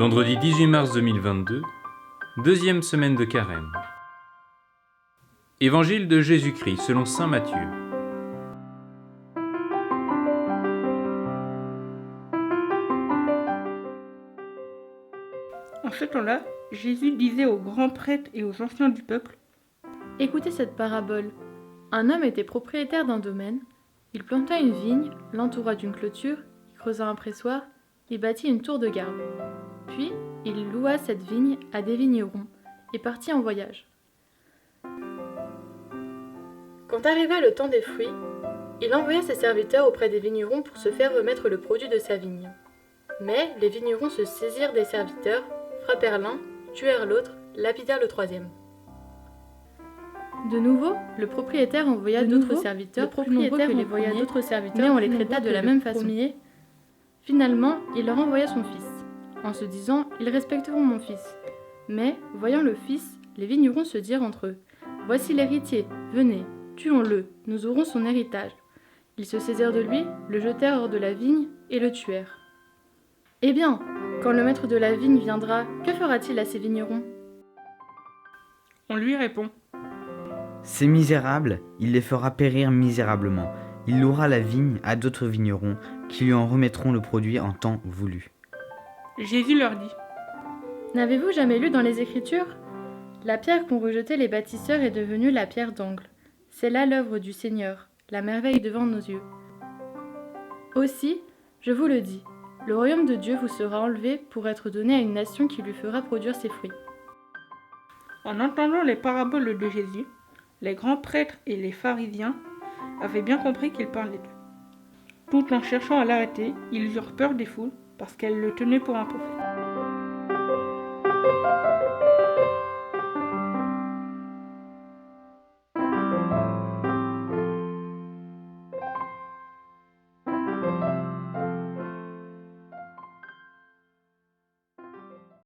Vendredi 18 mars 2022, deuxième semaine de Carême. Évangile de Jésus-Christ selon saint Matthieu. En ce temps-là, Jésus disait aux grands prêtres et aux anciens du peuple : Écoutez cette parabole. Un homme était propriétaire d'un domaine. Il planta une vigne, l'entoura d'une clôture, il creusa un pressoir, il bâtit une tour de garde. Puis, il loua cette vigne à des vignerons et partit en voyage. Quand arriva le temps des fruits, il envoya ses serviteurs auprès des vignerons pour se faire remettre le produit de sa vigne. Mais les vignerons se saisirent des serviteurs, frappèrent l'un, tuèrent l'autre, lapidèrent le troisième. De nouveau, le propriétaire envoya d'autres serviteurs, plus nombreux que les premiers, mais on les traita de la même façon. Finalement, il leur envoya son fils, en se disant « Ils respecteront mon fils ». Mais, voyant le fils, les vignerons se dirent entre eux « Voici l'héritier, venez, tuons-le, nous aurons son héritage ». Ils se saisirent de lui, le jetèrent hors de la vigne et le tuèrent. Eh bien, quand le maître de la vigne viendra, que fera-t-il à ces vignerons ? On lui répond : Ces misérables, il les fera périr misérablement. Il louera la vigne à d'autres vignerons qui lui en remettront le produit en temps voulu. Jésus leur dit : N'avez-vous jamais lu dans les Écritures ? La pierre qu'ont rejetée les bâtisseurs est devenue la pierre d'angle. C'est là l'œuvre du Seigneur, la merveille devant nos yeux. Aussi, je vous le dis, le royaume de Dieu vous sera enlevé pour être donné à une nation qui lui fera produire ses fruits. En entendant les paraboles de Jésus, les grands prêtres et les pharisiens avaient bien compris qu'il parlait d'eux. Tout en cherchant à l'arrêter, ils eurent peur des foules parce qu'elles le tenaient pour un prophète.